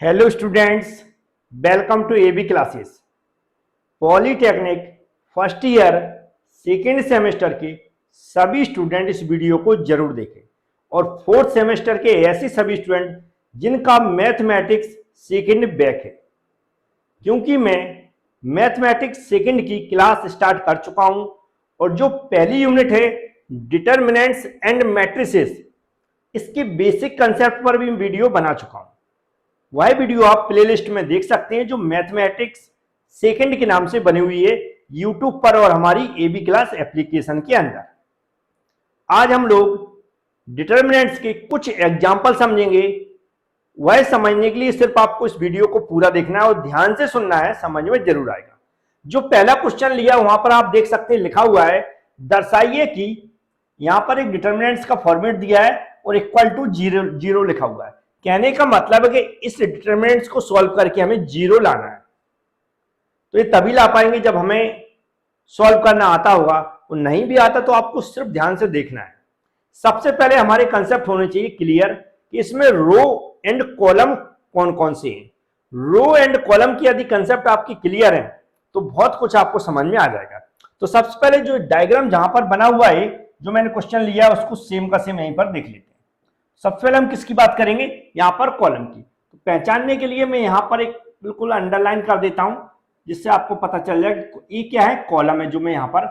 Hello students, welcome to AB classes. Polytechnic first year second semester के सभी student इस video को जरूर देखें और फोर्थ सेमेस्टर के ऐसे सभी स्टूडेंट जिनका मैथमेटिक्स सेकेंड बैक है, क्योंकि मैं मैथमेटिक्स सेकेंड की क्लास स्टार्ट कर चुका हूं और जो पहली यूनिट है डिटर्मिनेंट्स एंड मैट्रिसेस, इसके बेसिक कंसेप्ट पर भी वीडियो बना चुका हूं। वह वीडियो आप प्लेलिस्ट में देख सकते हैं जो मैथमेटिक्स सेकंड के नाम से बनी हुई है यूट्यूब पर और हमारी एबी क्लास एप्लीकेशन के अंदर। आज हम लोग डिटर्मिनेंट्स के कुछ एग्जाम्पल समझेंगे। वह समझने के लिए सिर्फ आपको इस वीडियो को पूरा देखना है और ध्यान से सुनना है, समझ में जरूर आएगा। जो पहला क्वेश्चन लिया वहां पर आप देख सकते हैं लिखा हुआ है, दर्शाइए कि यहां पर एक डिटर्मिनेंट्स का फॉर्मेट दिया है और इक्वल टू जीरो लिखा हुआ है। कहने का मतलब है कि इस डिटर्मिनेंट्स को सॉल्व करके हमें जीरो लाना है। तो ये तभी ला पाएंगे जब हमें सॉल्व करना आता होगा, और नहीं भी आता तो आपको सिर्फ ध्यान से देखना है। सबसे पहले हमारे कंसेप्ट होने चाहिए क्लियर कि इसमें रो एंड कॉलम कौन कौन से हैं। रो एंड कॉलम की यदि कंसेप्ट आपकी क्लियर है तो बहुत कुछ आपको समझ में आ जाएगा। तो सबसे पहले जो डायग्राम जहां पर बना हुआ है, जो मैंने क्वेश्चन लिया है उसको सेम का सेम यहीं पर देख लेते हैं। सबसे पहले हम किसकी बात करेंगे, यहां पर कॉलम की। तो पहचानने के लिए मैं यहां पर एक बिल्कुल अंडरलाइन कर देता हूं जिससे आपको पता चल जाए ये क्या है, कॉलम है, जो मैं यहां पर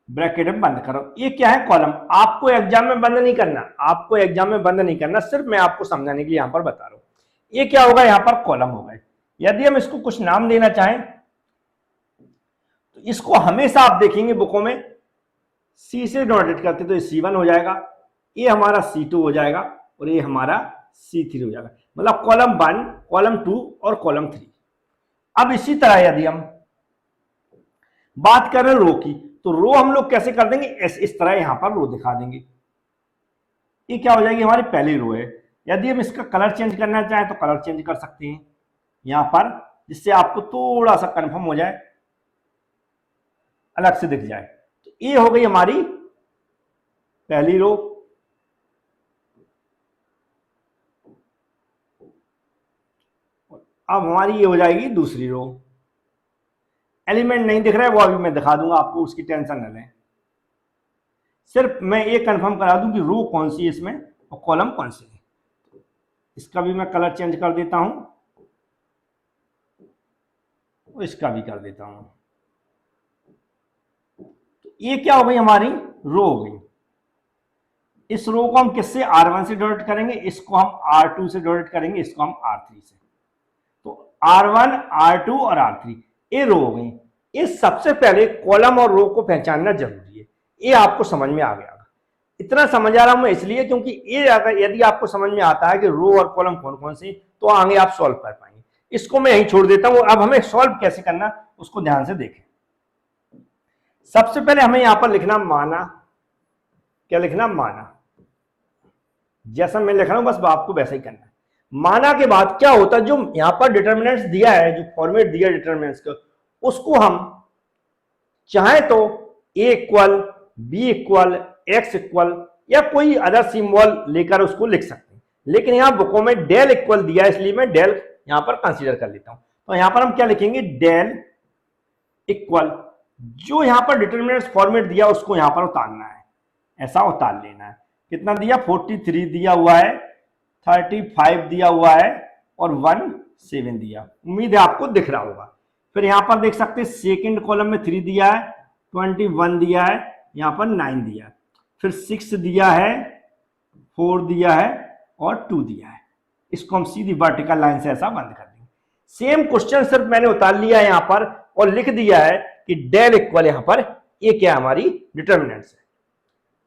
ब्रैकेट में बंद कर रहा हूं। ये क्या है, कॉलम। आपको एग्जाम में बंद नहीं करना, आपको एग्जाम में बंद नहीं करना, सिर्फ मैं आपको समझाने के लिए यहां पर बता रहा हूं। ये क्या होगा, यहां पर कॉलम होगा। यदि हम इसको कुछ नाम देना चाहें तो इसको हमेशा आप देखेंगे बुकों में सी से डिनोटेट करते, तो ये C1 हो जाएगा, ये हमारा C2 हो जाएगा और ये हमारा C3 हो जाएगा। मतलब कॉलम 1, कॉलम 2 और कॉलम 3। अब इसी तरह यदि हम बात करें रो की, तो रो हम लोग कैसे कर देंगे, इस तरह यहां पर रो दिखा देंगे। ये क्या हो जाएगी, हमारी पहली रो है। यदि हम इसका कलर चेंज करना चाहें तो कलर चेंज कर सकते हैं यहां पर, जिससे आपको थोड़ा सा कंफर्म हो जाए, अलग से दिख जाए। तो ये हो गई हमारी पहली रो। अब हमारी ये हो जाएगी दूसरी रो। एलिमेंट नहीं दिख रहा है वो अभी मैं दिखा दूंगा आपको, उसकी टेंशन न लें। सिर्फ मैं ये कंफर्म करा दूं कि रो कौन सी है इसमें और कॉलम कौन सी है। इसका भी मैं कलर चेंज कर देता हूं और इसका भी कर देता हूं। तो ये क्या हो गई, हमारी रो हो गई। इस रो को हम किससे, R1 से डिनोट करेंगे, इसको हम R2 से डिनोट करेंगे, इसको हम R3 से। तो R1, R2 और R3 ये रो हो गई। ये सबसे पहले कॉलम और रो को पहचानना जरूरी है। ये आपको समझ में आ गया। इतना समझ आ रहा हूं मैं इसलिए क्योंकि ये अगर यदि आपको समझ में आता है कि रो और कॉलम कौन कौन से, तो आगे आप सॉल्व कर पाएंगे। इसको मैं यहीं छोड़ देता हूं। अब हमें सॉल्व कैसे करना उसको ध्यान से देखें। सबसे पहले हमें यहां पर लिखना माना। क्या लिखना, माना। जैसा मैं लिख रहा हूं बस आपको वैसा ही करना है। माना के बाद क्या होता है, जो यहां पर डिटर्मिनेंट्स दिया है, जो फॉर्मेट दिया है डिटर्मिनेंट्स का, उसको हम चाहे तो A equal, B equal, X equal या कोई अदर सिंबल लेकर उसको लिख सकते हैं। लेकिन यहां बुकों में डेल इक्वल दिया है, इसलिए मैं डेल यहां पर कंसीडर कर लेता हूं। तो यहां पर हम क्या लिखेंगे, डेल इक्वल, जो यहां पर डिटर्मिनेंट्स फॉर्मेट दिया उसको यहां पर उतारना है, ऐसा उतार लेना है। कितना दिया, 43 दिया हुआ है, 35 दिया हुआ है और 17 दिया। उम्मीद है आपको दिख रहा होगा। फिर यहां पर देख सकते हैं सेकंड कॉलम में 3 दिया है, 21 दिया है, यहां पर 9 दिया है, फिर 6 दिया है, 4 दिया है और 2 दिया है। इसको हम सीधी वर्टिकल लाइन से ऐसा बंद कर देंगे। सेम क्वेश्चन सिर्फ मैंने उतार लिया है यहां पर और लिख दिया है कि डेल इक्वल, यहां पर ये क्या हमारी डिटर्मिनेंट्स है।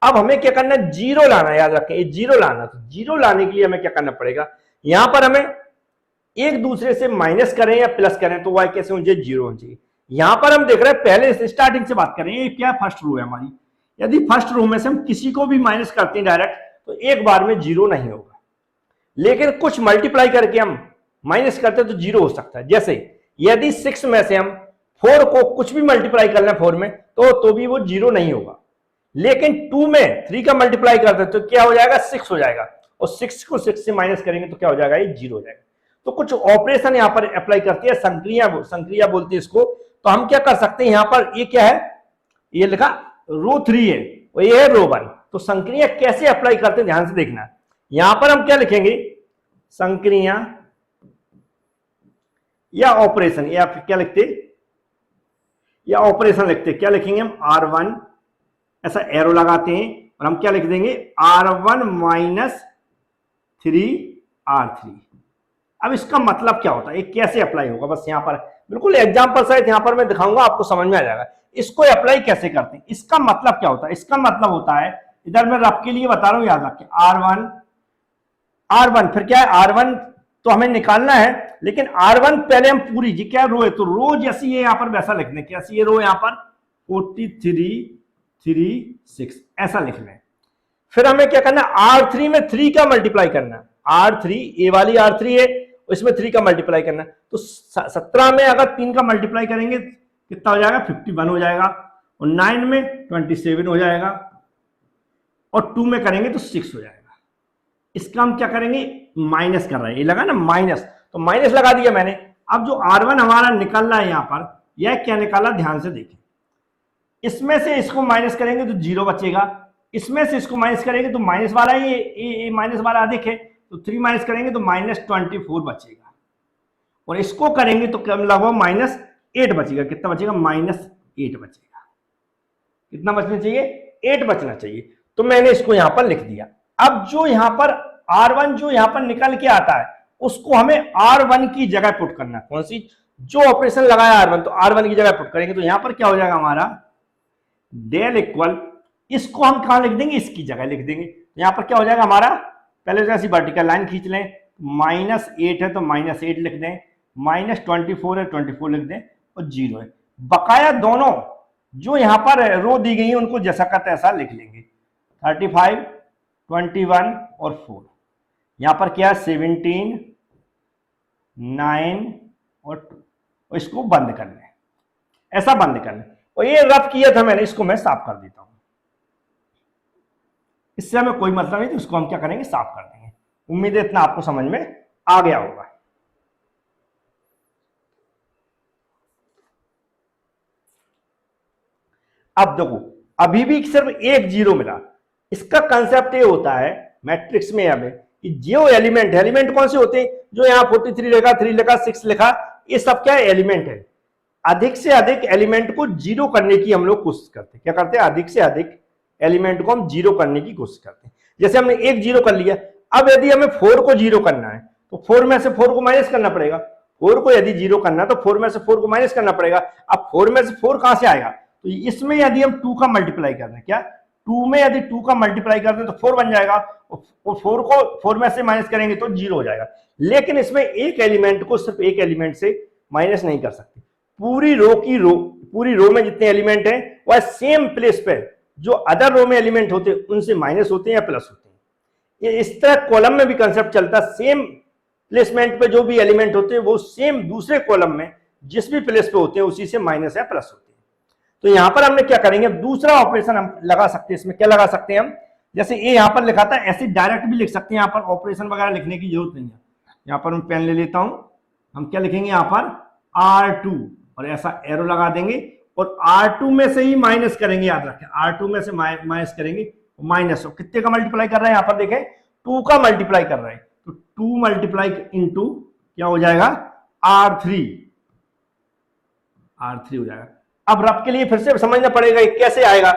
अब हमें क्या करना है, जीरो लाना है। याद रखें, ये जीरो लाना। तो जीरो लाने के लिए हमें क्या करना पड़ेगा, यहां पर हमें एक दूसरे से माइनस करें या प्लस करें तो वाई कैसे मुझे जीरो होना चाहिए। यहां पर हम देख रहे हैं पहले से स्टार्टिंग से बात करें, ये क्या फर्स्ट रो है हमारी। यदि फर्स्ट रो में से हम किसी को भी माइनस करते हैं डायरेक्ट तो एक बार में जीरो नहीं होगा, लेकिन कुछ मल्टीप्लाई करके हम माइनस करते तो जीरो हो सकता है। जैसे यदि 6 में से हम 4 को कुछ भी मल्टीप्लाई करना है 4 में तो भी वो जीरो नहीं होगा। लेकिन 2 में 3 का मल्टीप्लाई करते तो क्या हो जाएगा, 6 हो जाएगा, और 6 को 6 से माइनस करेंगे तो क्या हो जाएगा, ये जीरो हो जाएगा। तो कुछ ऑपरेशन यहाँ पर अप्लाई करती है, संक्रिया बोलते हैं इसको। तो हम क्या कर सकते हैं, यहाँ पर ये क्या है, ये लिखा रो 3 है और ये है रो 1। तो संक्रिया कैसे अप्लाई करते हैं ध्यान से देखना। यहां पर हम क्या लिखेंगे, संक्रिया या ऑपरेशन, या फिर क्या लिखते, या ऑपरेशन लिखते, क्या लिखेंगे हम R1, ऐसा एरो लगाते हैं और हम क्या लिख देंगे R1 माइनस 3R3। अब इसका मतलब क्या होता है, ये कैसे अप्लाई होगा, बस यहां पर बिल्कुल एग्जांपल सहित यहां पर मैं दिखाऊंगा, आपको समझ में आ जाएगा इसको अप्लाई कैसे करते हैं। इसका मतलब क्या होता है, इसका मतलब होता है, इधर मैं रफ के लिए बता रहा हूं, याद रखिए R1 फिर क्या है R1 तो हमें निकालना है, लेकिन R1 पहले हम पूरी जी क्या रो है, तो रो जैसी है यहां पर वैसा लिख लें, कैसी ये रो यहां पर 43 36 ऐसा लिख लें। फिर हमें क्या करना है, R3 में 3 का मल्टीप्लाई करना है, R3 ये वाली R3 है इसमें 3 का मल्टीप्लाई करना है। तो 17 में अगर 3 का मल्टीप्लाई करेंगे कितना हो जाएगा 51 हो जाएगा, और 9 में 27 हो जाएगा, और 2 में करेंगे तो 6 हो जाएगा। इसका हम क्या करेंगे, माइनस कर रहे हैं, ये लगा ना माइनस, तो माइनस लगा दिया मैंने। अब जो R1 हमारा निकल रहा है यहां पर, यह क्या निकाला ध्यान से देखें, इसमें से इसको माइनस करेंगे तो 0 बचेगा, इसमें से इसको माइनस करेंगे तो माइनस वाला ये माइनस वाला अधिक है, तो 3 माइनस करेंगे तो -24 बचेगा, और इसको करेंगे तो कम लगभग -8 बचेगा। कितना बचेगा, -8 बचेगा। कितना बचना चाहिए, 8 बचना चाहिए। तो मैंने इसको यहां पर लिख दिया। अब जो यहां पर R1 जो यहां पर निकल के आता है उसको हमें R1 की जगह पुट करना है। कौन सी, जो ऑपरेशन लगाया R1, तो R1 की जगह पुट करेंगे तो यहां पर क्या हो जाएगा हमारा डेल इक्वल, इसको हम कहां लिख देंगे, इसकी जगह लिख देंगे। यहां पर क्या हो जाएगा हमारा, पहले तो ऐसी वर्टिकल लाइन खींच लें, -8 है तो -8 लिख दें, -24 है 24 लिख दें, और 0 है। बकाया दोनों जो यहां पर रो दी गई है उनको जैसा का तैसा लिख लेंगे, 35 21 और 4। यहां पर क्या है 17 9 और 2, और इसको बंद कर लें, ऐसा बंद कर लें। और ये रफ किया था मैंने, इसको मैं साफ कर देता हूं, इससे हमें कोई मतलब नहीं, तो इसको हम क्या करेंगे साफ कर देंगे। उम्मीद है इतना आपको समझ में आ गया होगा। अब देखो अभी भी सिर्फ एक 0 मिला। इसका कंसेप्ट ये होता है मैट्रिक्स में अब कि जो एलिमेंट कौन से होते हैं, जो यहाँ 43 लिखा 3 लिखा 6 लिखा, ये सब क्या है एलिमेंट है। अधिक से अधिक एलिमेंट को 0 करने की हम लोग कोशिश करते हैं। क्या करते हैं, अधिक से अधिक एलिमेंट को हम 0 करने की कोशिश करते हैं। जैसे हमने एक 0 कर लिया, अब यदि हमें 4 को 0 करना है तो 4 में से 4 को माइनस करना पड़ेगा। 4 को यदि 0 करना है तो 4 में से 4 को माइनस करना पड़ेगा। अब 4 में से 4 कहां से आएगा, तो इसमें यदि हम 2 का मल्टीप्लाई कर रहे हैं, क्या 2 में यदि 2 का मल्टीप्लाई करते हैं तो 4 बन जाएगा, और 4 को 4 में से माइनस करेंगे तो 0 हो जाएगा। लेकिन इसमें एक एलिमेंट को सिर्फ एक एलिमेंट से माइनस नहीं कर सकते। पूरी रो में जितने एलिमेंट हैं वह सेम प्लेस पे जो अदर रो में एलिमेंट होते हैं उनसे माइनस होते हैं या प्लस होते हैं। ये इस तरह कॉलम में भी कंसेप्ट चलता है, सेम प्लेसमेंट पे जो भी एलिमेंट होते हैं वो सेम दूसरे कॉलम में जिस भी प्लेस पे होते हैं उसी से माइनस या प्लस होते हैं। तो यहां पर हमने क्या करेंगे, दूसरा ऑपरेशन हम लगा सकते हैं। इसमें क्या लगा सकते हैं हम, जैसे ये यहां पर लिखा था ऐसे डायरेक्ट भी लिख सकते हैं। यहां पर ऑपरेशन वगैरह लिखने की जरूरत नहीं है। यहां पर मैं पेन ले लेता हूं, हम क्या लिखेंगे यहां पर R2 और ऐसा एरो लगा देंगे, और R2 में से ही माइनस करेंगे। याद रखें R2 में से माइनस करेंगे, माइनस और कितने का मल्टीप्लाई कर रहे हैं, यहां पर देखें 2 का मल्टीप्लाई कर रहे हैं, तो 2 मल्टीप्लाई इंटू क्या हो जाएगा R3 हो जाएगा। अब रफ के लिए फिर से समझना पड़ेगा ये कैसे आएगा।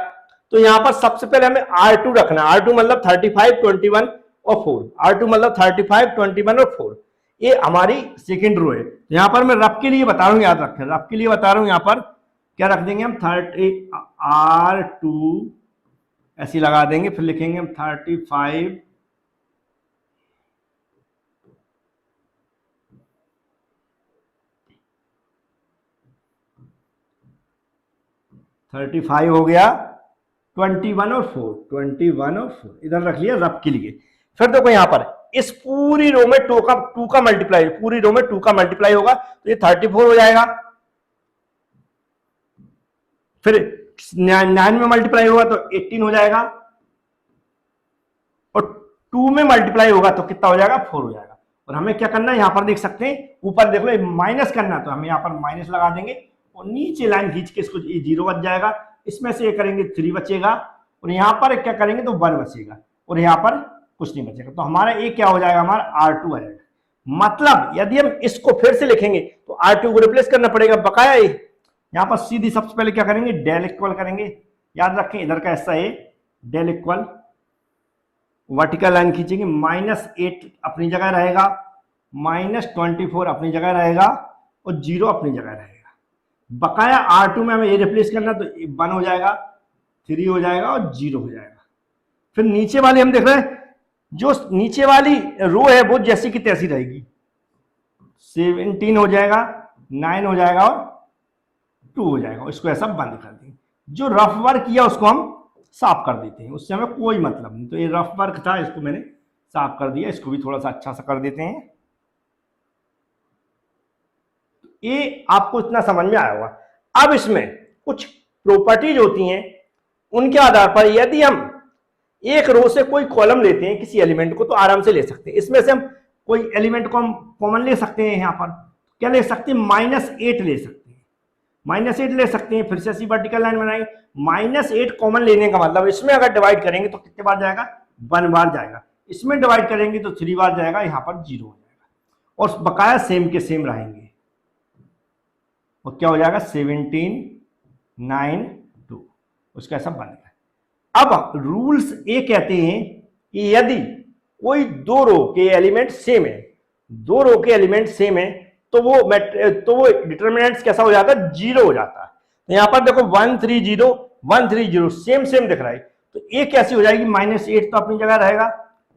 तो यहां पर सबसे पहले हमें R2 रखना। R2 मतलब 35 21 और 4। R2 मतलब 35 21 और 4, ये हमारी सेकेंड रो है। यहां पर मैं रफ के लिए बता रहा हूं, याद रखें रफ के लिए बता रहा हूं। यहां पर क्या रख देंगे हम, 30 R2 ऐसी लगा देंगे, फिर लिखेंगे हम 35 35 हो गया, 21 और 4 इधर रख लिया रफ के लिए। फिर देखो यहां पर इस पूरी रो में 2 का मल्टीप्लाई, पूरी रो में 2 का मल्टीप्लाई होगा तो ये 34 हो जाएगा। फिर 9 में मल्टीप्लाई होगा तो 18 हो जाएगा, और 2 में मल्टीप्लाई होगा तो कितना हो जाएगा 4 हो जाएगा। और हमें क्या करना है, यहाँ पर देख सकते हैं ऊपर देख लो माइनस करना है, तो हमें यहाँ पर माइनस लगा देंगे और नीचे लाइन खींच के इसको 0 बच जाएगा, इसमें से ये करेंगे 3 बचेगा और यहाँ पर क्या करेंगे तो 1 बचेगा और यहाँ पर कुछ नहीं बचेगा। तो हमारा ये क्या हो जाएगा, हमारा R2 आ जाएगा। मतलब यदि हम इसको फिर से लिखेंगे तो R2 को रिप्लेस करना पड़ेगा, बकाया ये यहाँ पर सीधी सबसे पहले क्या करेंगे, डेल इक्वल करेंगे। याद रखें इधर का ऐसा है, डेल इक्वल वर्टिकल लाइन खींचेंगे, -8 अपनी जगह रहेगा, -24 अपनी जगह रहेगा और 0 अपनी जगह रहेगा। बकाया R2 में हमें ये रिप्लेस करना, तो 1 हो जाएगा, 3 हो जाएगा और 0 हो जाएगा। फिर नीचे वाली हम देख रहे हैं, जो नीचे वाली रो है वो जैसी की तैसी रहेगी, 17 हो जाएगा, 9 हो जाएगा और 2 हो जाएगा। इसको ऐसा बंद कर देंगे। जो रफ वर्क किया उसको हम साफ कर देते हैं, उससे हमें कोई मतलब नहीं। तो ये रफ वर्क था, इसको मैंने साफ कर दिया, इसको भी थोड़ा सा अच्छा सा कर देते हैं। ये आपको इतना समझ में आया होगा। अब इसमें कुछ प्रॉपर्टीज होती हैं, उनके आधार पर यदि हम एक रो से कोई कॉलम लेते हैं किसी एलिमेंट को, तो आराम से ले सकते हैं। इसमें से हम कोई एलिमेंट को हम कॉमन ले सकते हैं। यहाँ पर क्या ले सकते हैं, -8 ले सकते हैं, -8 ले सकते हैं। फिर से ऐसी वर्टिकल लाइन बनाई, -8 कॉमन लेने का मतलब इसमें अगर डिवाइड करेंगे तो कितने बार जाएगा, 1 बार जाएगा। इसमें डिवाइड करेंगे तो 3 बार जाएगा, यहाँ पर 0 हो जाएगा और बकाया सेम के सेम रहेंगे और क्या हो जाएगा 17, 9, 2। उसका ऐसा बनेगा। अब रूल्स ये कहते हैं कि यदि कोई 2 रो के एलिमेंट सेम है, 2 रो के एलिमेंट सेम है, तो वो डिटरमिनेंट्स कैसा हो जाता है, 0 हो जाता है। तो यहां पर देखो 1 3 0 1 3 0 सेम सेम दिख रहा है, तो ये कैसी हो जाएगी, -8 तो अपनी जगह रहेगा,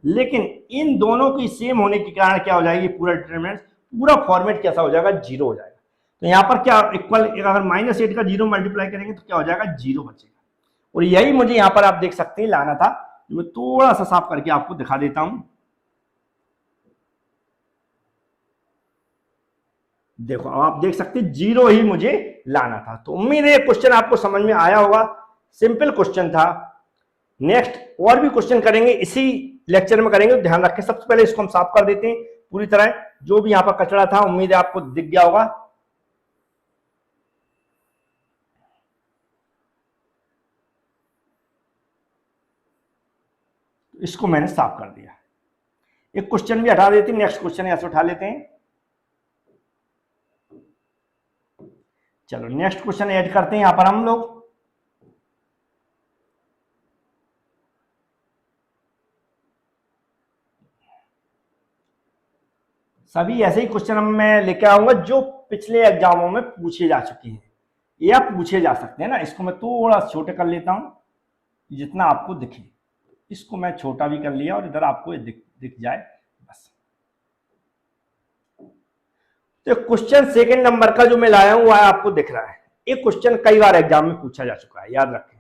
लेकिन इन दोनों की सेम होने के कारण क्या हो जाएगी, पूरा डिटरमिनेंट पूरा फॉर्मेट कैसा हो जाएगा, 0 हो जाएगा। तो यहाँ पर क्या इक्वल, अगर -8 का 0 मल्टीप्लाई करेंगे तो क्या हो जाएगा, 0 बचेगा। और यही मुझे यहाँ पर आप देख सकते हैं लाना था, जो मैं थोड़ा सा साफ करके आपको दिखा देता हूं। देखो अब आप देख सकते हैं 0 ही मुझे लाना था। तो उम्मीद है क्वेश्चन आपको समझ में आया होगा, सिंपल क्वेश्चन था। नेक्स्ट और भी क्वेश्चन करेंगे, इसी लेक्चर में करेंगे, तो ध्यान रखें। सबसे पहले इसको हम साफ कर देते हैं पूरी तरह, जो भी यहाँ पर कचरा था उम्मीद है आपको दिख गया होगा। इसको मैंने साफ कर दिया। एक क्वेश्चन भी हटा देते हैं, नेक्स्ट क्वेश्चन ऐसे उठा लेते हैं। चलो नेक्स्ट क्वेश्चन ऐड करते हैं यहां पर हम लोग। सभी ऐसे ही क्वेश्चन मैं लेकर आऊंगा जो पिछले एग्जामों में पूछे जा चुके हैं या पूछे जा सकते हैं ना। इसको मैं थोड़ा छोटे कर लेता हूं जितना आपको दिखे। इसको मैं छोटा भी कर लिया और इधर आपको दिख जाए बस। तो क्वेश्चन सेकंड नंबर का जो मैं लाया हूं वह आपको दिख रहा है। एक क्वेश्चन कई बार एग्जाम में पूछा जा चुका है, याद रखें।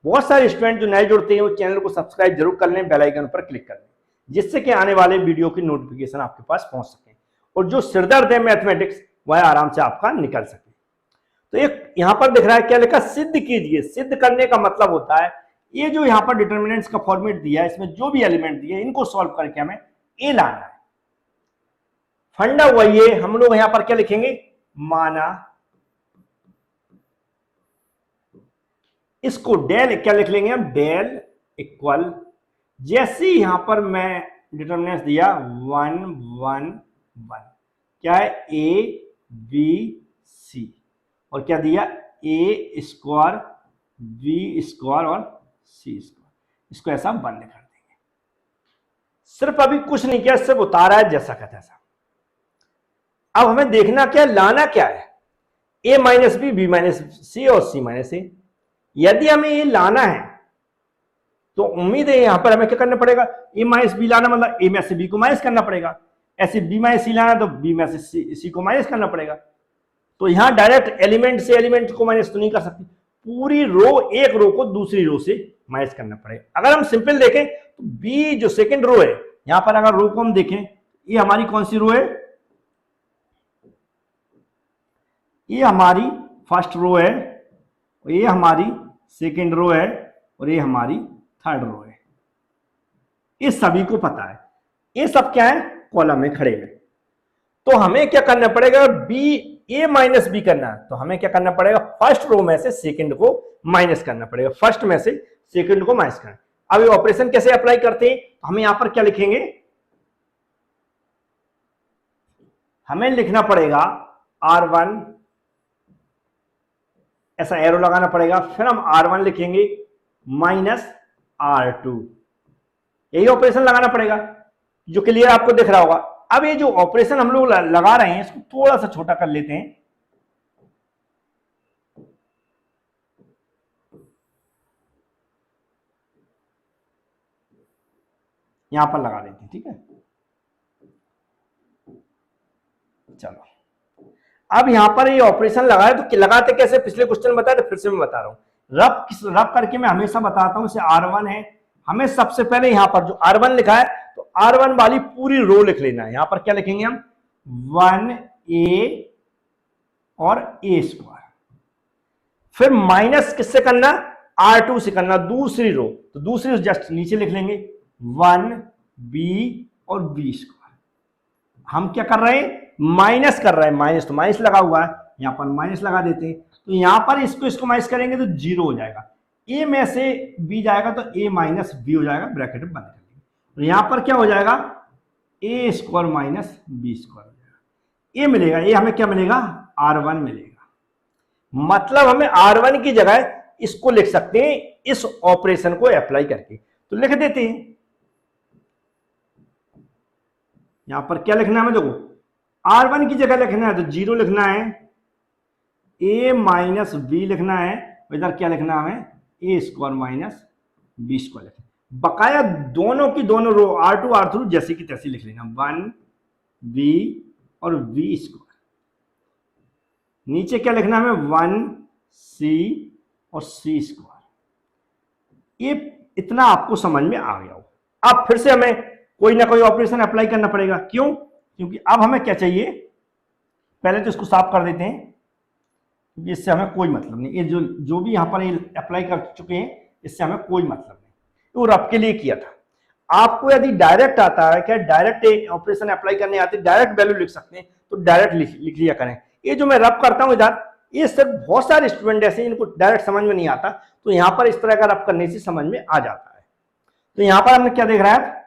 बहुत सारे स्टूडेंट जो नए जुड़ते हैं वो चैनल को सब्सक्राइब जरूर कर लें, बेल आइकन पर क्लिक कर लें, जिससे कि आने वाले वीडियो की नोटिफिकेशन आपके पास पहुंच सके और जो सिरदर्द है मैथमेटिक्स वह आराम से आपका निकल सके। तो एक यहां पर दिख रहा है, क्या लिखा, सिद्ध कीजिए। सिद्ध करने का मतलब होता है ये जो यहां पर डिटरमिनेंट्स का फॉर्मेट दिया है, इसमें जो भी एलिमेंट दिए इनको सॉल्व करके हमें ए लाना है। फंडा वही है, हम लोग यहां पर क्या लिखेंगे, माना। इसको डेल क्या लिख लेंगे हम, डेल इक्वल, जैसे यहां पर मैं डिटरमिनेंट्स दिया 1 1 1, क्या है ए बी सी, और क्या दिया ए स्क्वायर बी स्क्वायर और सी स्क्वायर। इसको ऐसा बंद कर देंगे। सिर्फ अभी कुछ नहीं किया, सिर्फ उतारा है जैसा का तैसा। अब हमें देखना क्या, लाना क्या है, a माइनस बी माइनस सी और सी माइनस ए। यदि हमें ये लाना है तो उम्मीद है यहां पर हमें क्या करना पड़ेगा, ए माइनस बी लाना मतलब ए में से बी को माइनस करना पड़ेगा, ऐसे बी माइनस सी लाना तो बी में से सी को माइनस करना पड़ेगा। तो यहां डायरेक्ट एलिमेंट से एलिमेंट को माइनस तो नहीं कर सकती, पूरी रो, एक रो को दूसरी रो से माइनस करना पड़ेगा। अगर हम सिंपल देखें तो बी जो सेकंड रो है, यहां पर अगर रो को हम देखें, ये हमारी कौन सी रो है, ये हमारी फर्स्ट रो है, और ये हमारी सेकंड रो है, और ये हमारी थर्ड रो है। ये सभी को पता है। ये सब क्या है, कॉलम में खड़े हैं। तो हमें क्या करना पड़ेगा, बी ए माइनस बी करना है, तो हमें क्या करना पड़ेगा, फर्स्ट रो में से सेकंड को माइनस करना पड़ेगा, फर्स्ट में से सेकंड को माइनस करना। अब ये ऑपरेशन कैसे अप्लाई करते हैं, तो हमें यहां पर क्या लिखेंगे, हमें लिखना पड़ेगा R1, ऐसा एरो लगाना पड़ेगा, फिर हम R1 लिखेंगे माइनस R2, यही ऑपरेशन लगाना पड़ेगा, जो क्लियर आपको दिख रहा होगा। अब ये जो ऑपरेशन हम लोग लगा रहे हैं इसको थोड़ा सा छोटा कर लेते हैं, यहां पर लगा देते हैं, ठीक है। चलो अब यहां पर ये ऑपरेशन लगाए तो लगाते कैसे, पिछले क्वेश्चन बताया तो फिर से मैं बता रहा हूं। रब करके मैं हमेशा बताता हूं, इसे R1 है, हमें सबसे पहले यहां पर जो R1 लिखा है तो R1 वाली पूरी रो लिख लेना है। यहां पर क्या लिखेंगे हम, 1a और a स्क्वायर, फिर माइनस किससे करना, R2 से करना, दूसरी रो, तो दूसरी रो जस्ट नीचे लिख लेंगे 1b और b स्क्वायर। हम क्या कर रहे हैं, माइनस कर रहे हैं, माइनस तो माइनस लगा हुआ है, यहां पर माइनस लगा देते हैं, तो यहां पर इसको माइनस करेंगे तो 0 हो जाएगा, a में से b जाएगा तो a माइनस b हो जाएगा, ब्रैकेट बंद कर देंगे, तो यहां पर क्या हो जाएगा, a square minus b square हो जाएगा, ये मिलेगा, ये हमें क्या मिलेगा, R1 मिलेगा। मतलब हमें R1 की जगह इसको लिख सकते हैं इस ऑपरेशन को अप्लाई करके, तो लिख देते हैं। यहां पर क्या लिखना है हमें, देखो R1 की जगह लिखना है तो 0 लिखना है, a माइनस बी लिखना है, इधर क्या लिखना है हमें, a square minus B square लिखना, बकाया दोनों की दोनों रो R2 R3 जैसी की तैसी लिख लेना, 1b और b स्क्वायर, नीचे क्या लिखना है हमें, 1c और c स्क्वायर। ये इतना आपको समझ में आ गया हो। अब फिर से हमें कोई ना कोई ऑपरेशन अप्लाई करना पड़ेगा, क्यों, क्योंकि अब हमें क्या चाहिए, पहले तो इसको साफ कर देते हैं क्योंकि इससे हमें कोई मतलब नहीं, ये जो भी यहां पर अप्लाई कर चुके हैं इससे हमें कोई मतलब नहीं, वो रब के लिए किया था। आपको यदि डायरेक्ट आता है, क्या डायरेक्ट ऑपरेशन अप्लाई करने आते, डायरेक्ट वैल्यू लिख सकते हैं तो डायरेक्ट लिख लिया करें। ये जो मैं रब करता हूं इधर, ये सिर्फ बहुत सारे स्टूडेंट ऐसे इनको डायरेक्ट समझ में नहीं आता, तो यहां पर इस तरह का रब करने से समझ में आ जाता है। तो यहां पर हमने क्या देख रहा है,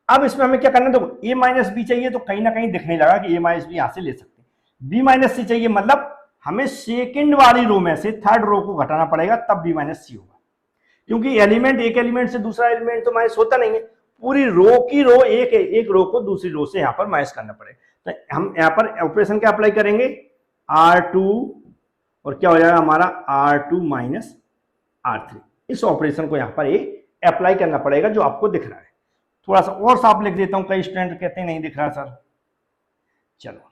अब इसमें हमें क्या करना है, तो a माइनस बी चाहिए तो कहीं ना कहीं दिखने लगा कि a माइनस बी यहां से ले सकते हैं, b माइनस सी चाहिए, मतलब हमें सेकंड वाली रो में से थर्ड रो को घटाना पड़ेगा तब b माइनस सी होगा, क्योंकि एलिमेंट एक एलिमेंट से दूसरा एलिमेंट तो माइनस होता नहीं है, पूरी रो की रो एक रो को दूसरी रो से यहां पर माइनस करना पड़ेगा। तो हम यहां पर ऑपरेशन क्या अप्लाई करेंगे, R2 और क्या हो जाएगा हमारा R2 माइनस R3, इस ऑपरेशन को यहां पर अप्लाई करना पड़ेगा जो आपको दिख रहा है। थोड़ा सा और साफ लिख देता हूं, कई स्टूडेंट कहते हैं नहीं दिख रहा सर। चलो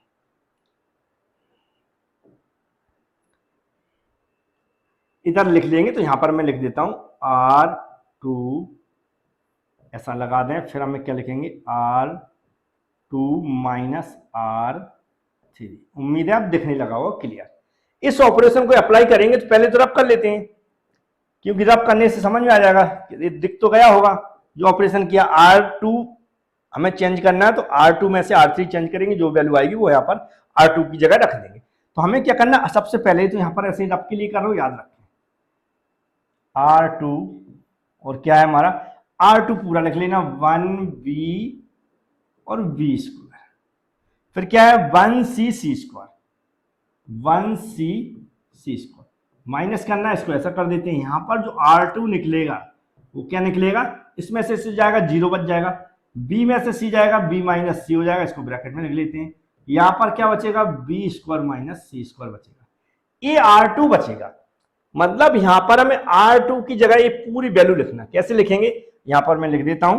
इधर लिख लेंगे, तो यहां पर मैं लिख देता हूं R2 ऐसा लगा दें, फिर हमें क्या लिखेंगे, R2 माइनस R3। उम्मीद है आप दिखने लगा होगा क्लियर। इस ऑपरेशन को अप्लाई करेंगे तो पहले तो रब कर लेते हैं, क्योंकि रब करने से समझ में आ जाएगा, दिख तो गया होगा जो ऑपरेशन किया। R2 हमें चेंज करना है तो R2 में से R3 चेंज करेंगे, जो वैल्यू आएगी वो यहाँ पर R2 की जगह रख देंगे। तो हमें क्या करना, सबसे पहले तो यहाँ पर ऐसे रब के लिए कर रहा हूँ, याद रखें R2 और क्या है हमारा, R2 पूरा लिख लेना, 1b और b स्क्वायर, फिर क्या है 1c c square, 1c c square, minus करना है, इसको ऐसा कर देते हैं। यहां पर जो R2 निकलेगा वो क्या निकलेगा, इसमें से c जाएगा 0 बच जाएगा, b में से c जाएगा b माइनस c हो जाएगा, इसको ब्रैकेट में लिख लेते हैं। यहां पर क्या बचेगा, b square minus c square बचेगा, ये R2 बचेगा। मतलब यहां पर हमें R2 की जगह ये पूरी वैल्यू लिखना, कैसे लिखेंगे, यहां पर मैं लिख देता हूं,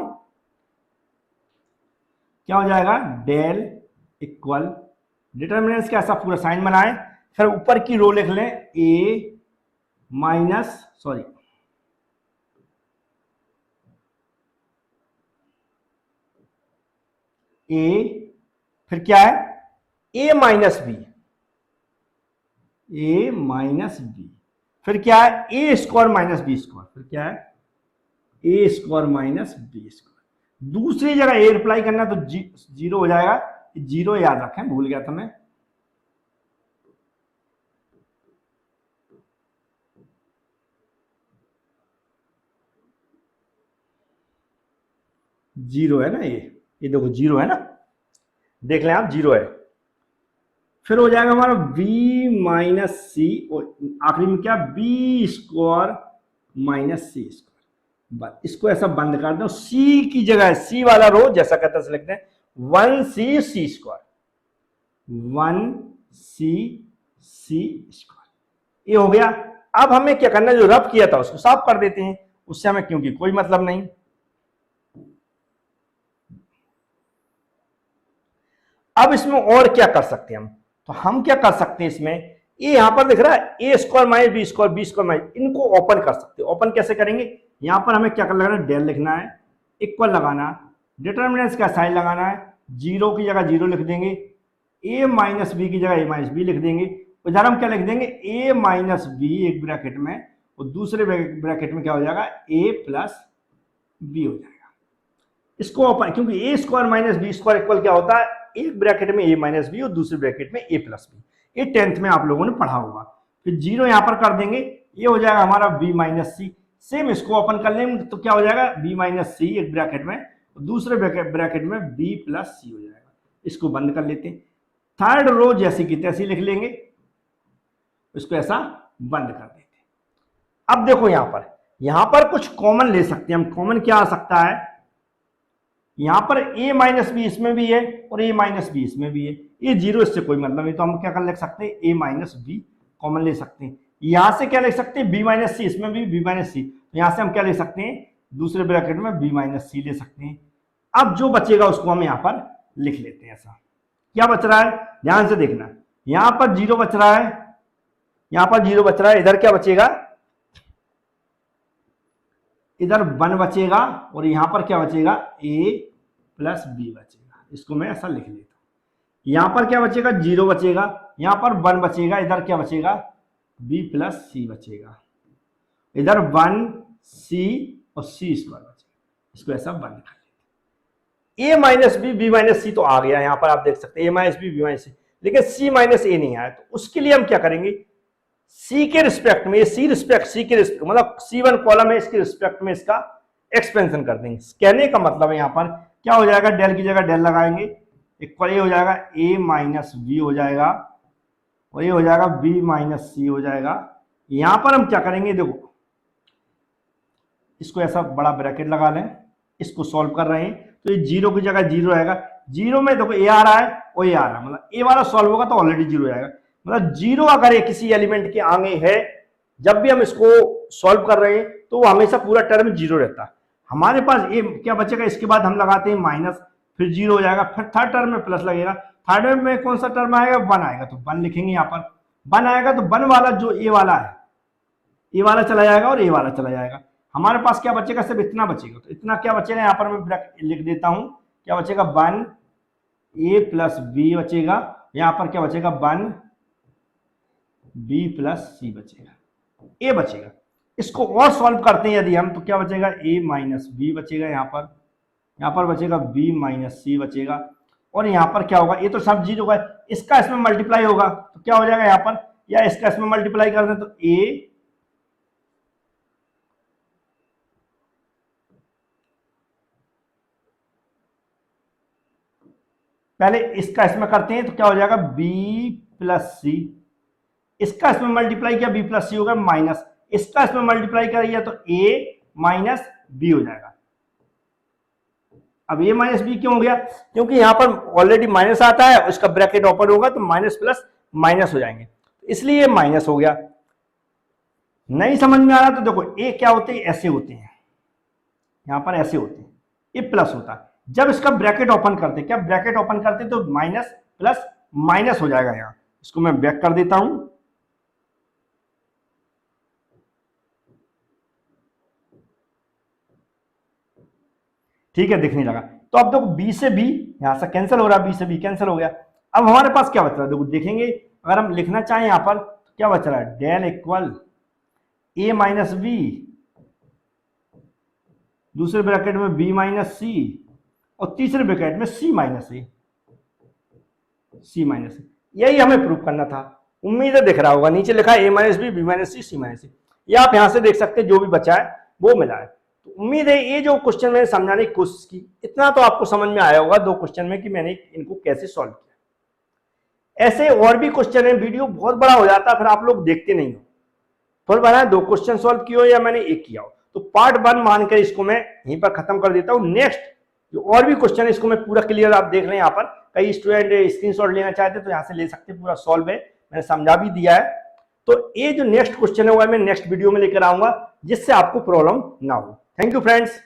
क्या हो जाएगा, डेल इक्वल डिटर्मिनेंट्स का ऐसा पूरा साइन बनाए, फिर ऊपर की रो लिख लें a माइनस a, फिर क्या है a minus B, a minus B, फिर क्या है a square minus B square, फिर क्या है a square minus B square. दूसरी जगह ए अप्लाई करना तो जीरो हो जाएगा, जीरो याद रखें, भूल गया था मैं। जीरो है ना, ये देखो जीरो है ना, देख लें आप, जीरो है। फिर हो जाएगा हमारा b माइनस सी, और आखिरी में क्या, बी स्क्वायर माइनस सी स्क्वायर। इसको ऐसा बंद कर दो, सी की जगह सी वाला रो जैसा कहते हैं लिखते हैं, 1c सी स्क्वायर, 1c सी स्क्वायर, ये हो गया। अब हमें क्या करना है, जो रब किया था उसको साफ कर देते हैं, उससे हमें क्योंकि कोई मतलब नहीं। अब इसमें और क्या कर सकते हैं हम, तो हम क्या कर सकते हैं इसमें, ये यहां पर दिख रहा है A square minus B square, B square minus, इनको ओपन कर सकते हैं। ओपन कैसे करेंगे, यहां पर हमें क्या कर लगाना है, डेल लिखना है, इक्वल लगाना, डिटर्मिनेंट्स का साइन लगाना है, जीरो की जगह जीरो लिख देंगे, ए माइनस बी की जगह ए माइनस बी लिख देंगे। उधर हम क्या लिख देंगे, ए माइनस बी एक ब्रैकेट में, और दूसरे ब्रैकेट में क्या हो जाएगा, ए प्लस बी हो जाएगा। इसको ओपन, क्योंकि A square minus B square equal क्या होता है, एक ब्रैकेट में ए माइनस बी और दूसरे ब्रैकेट में ए प्लस बी, ये 10th में आप लोगों ने पढ़ा होगा। फिर जीरो यहां पर कर देंगे, ये हो जाएगा हमारा बी माइनस सी। सेम इसको ओपन कर लेंगे तो क्या हो जाएगा, बी माइनस सी एक ब्रैकेट में, और दूसरे ब्रैकेट में बी प्लस सी हो जाएगा। इसको बंद कर लेते हैं, थर्ड रो जैसी की तैसी लिख लेंगे, इसको ऐसा बंद कर देते हैं। अब देखो यहां पर कुछ कॉमन ले सकते हैं हम। कॉमन क्या आ सकता है, यहां पर a माइनस बी इसमें भी है और a माइनस बी इसमें भी है, ये जीरो, इससे कोई मतलब नहीं, तो हम क्या कर लिख सकते हैं, a माइनस बी कॉमन ले सकते हैं। यहां से क्या लिख सकते हैं, b माइनस सी, इसमें भी b माइनस सी, तो यहां से हम क्या ले सकते हैं, दूसरे ब्रैकेट में b माइनस सी ले सकते हैं। अब जो बचेगा उसको हम यहां पर लिख लेते हैं। ऐसा क्या बच रहा है, ध्यान से देखना, यहां पर जीरो बच रहा है, यहां पर जीरो बच रहा है, इधर क्या बचेगा, इधर 1 बचेगा, और यहां पर क्या बचेगा, a प्लस बी बचेगा। इसको मैं ऐसा लिख लेता हूं, यहां पर क्या बचेगा, जीरो बचेगा, यहां पर 1 बचेगा, इधर क्या बचेगा, b प्लस सी बचेगा, इधर 1 c और c स्क्वायर बचेगा। इसको ऐसा बंद कर लेते हैं। a minus B, B minus C तो आ गया, यहां पर आप देख सकते हैं a minus B, B minus C, लेकिन c माइनस ए नहीं आया, तो उसके लिए हम क्या करेंगे, सी के रिस्पेक्ट में, सी के रिस्पेक्ट मतलब C1 कॉलम है, इसके रिस्पेक्ट में इसका एक्सपेंशन कर देंगे। कहने का मतलब है यहां पर क्या हो जाएगा, डेल की जगह डेल लगाएंगे, इक्वल ये हो जाएगा a माइनस बी हो जाएगा, और ये हो जाएगा b माइनस सी हो जाएगा। यहां पर हम क्या करेंगे, देखो इसको ऐसा बड़ा ब्रैकेट लगा लें, इसको सॉल्व कर रहे हैं, तो ये जीरो की जगह जीरो आएगा, जीरो में देखो a आ रहा है और ये आ रहा है, मतलब a वाला सॉल्व होगा तो ऑलरेडी जीरो आएगा, मतलब जीरो अगर ये किसी एलिमेंट के आगे है, जब भी हम इसको सॉल्व कर रहे हैं तो वो हमेशा पूरा टर्म जीरो रहता है। हमारे पास ये क्या बचेगा, इसके बाद हम लगाते हैं माइनस, फिर जीरो हो जाएगा, फिर थर्ड टर्म में प्लस लगेगा, थर्ड टर्म में कौन सा टर्म आएगा, 1 आएगा, तो 1 लिखेंगे यहाँ पर, 1 आएगा तो 1 वाला जो ए वाला है, ए वाला चला जाएगा और ए वाला चला जाएगा। हमारे पास क्या बचेगा, सिर्फ इतना बचेगा, तो इतना क्या बचेगा, यहाँ पर मैं लिख देता हूं, क्या बचेगा, 1 ए प्लस बी बचेगा, यहाँ पर क्या बचेगा, 1 बी प्लस सी बचेगा, ए बचेगा। इसको और सॉल्व करते हैं यदि हम, तो क्या बचेगा, ए माइनस बी बचेगा, यहाँ पर बचेगा बी माइनस सी बचेगा, और यहाँ पर क्या होगा, ये तो सब जीरो है, इसका इसमें मल्टीप्लाई होगा तो क्या हो जाएगा यहाँ पर, या इसका इसमें मल्टीप्लाई कर दें तो ए पहले इसका इसमें करते हैं तो क्या हो जाएगा, बी प्लस सी, इसका इसमें मल्टीप्लाई किया बी प्लस सी होगा, माइनस इसका इसमें मल्टीप्लाई करिए तो ए माइनस बी हो जाएगा। अब ए माइनस बी क्यों हो गया, क्योंकि यहां पर ऑलरेडी माइनस आता है, उसका ब्रैकेट ओपन होगा तो माइनस प्लस माइनस हो जाएंगे, इसलिए माइनस हो गया। नहीं समझ में आ रहा तो देखो, ए क्या होते हैं, ऐसे होते हैं, यहां पर ऐसे होते हैं, ये प्लस होता है, जब इसका ब्रैकेट ओपन करते, क्या ब्रैकेट ओपन करते तो माइनस प्लस माइनस हो जाएगा। यहां इसको मैं बैक कर देता हूं, ठीक है, दिखने लगा। तो अब देखो बी से बी यहां से कैंसिल हो रहा है, बी से बी कैंसिल हो गया। अब हमारे पास क्या बच रहा है, देखो देखेंगे, अगर हम लिखना चाहें यहां पर तो क्या बच रहा है, डेल इक्वल ए माइनस बी, दूसरे ब्रैकेट में बी माइनस सी, और तीसरे ब्रैकेट में C माइनस ए, C माइनस ए, यही हमें प्रूव करना था। उम्मीद है दिख रहा होगा, नीचे लिखा है A minus B, B minus C, C minus C. ये आप यहां से देख सकते हैं, जो भी बचा है वो मिला है। तो उम्मीद है ये जो क्वेश्चन मैंने समझाने की कोशिश की, इतना तो आपको समझ में आया होगा 2 क्वेश्चन में कि मैंने इनको कैसे सॉल्व किया। ऐसे और भी क्वेश्चन है, वीडियो बहुत बड़ा हो जाता है, फिर आप लोग देखते नहीं हो। फिर बना 2 क्वेश्चन सॉल्व किया हो या मैंने एक किया हो, तो पार्ट 1 मानकर इसको मैं यहीं पर खत्म कर देता हूं। नेक्स्ट जो और भी क्वेश्चन है इसको मैं पूरा क्लियर, आप देख रहे हैं यहाँ पर, कई स्टूडेंट स्क्रीनशॉट लेना चाहते हैं तो यहाँ से ले सकते हैं, पूरा सॉल्व है, मैंने समझा भी दिया है। तो ये जो नेक्स्ट क्वेश्चन है वो मैं नेक्स्ट वीडियो में लेकर आऊंगा, जिससे आपको प्रॉब्लम ना हो। Thank you friends.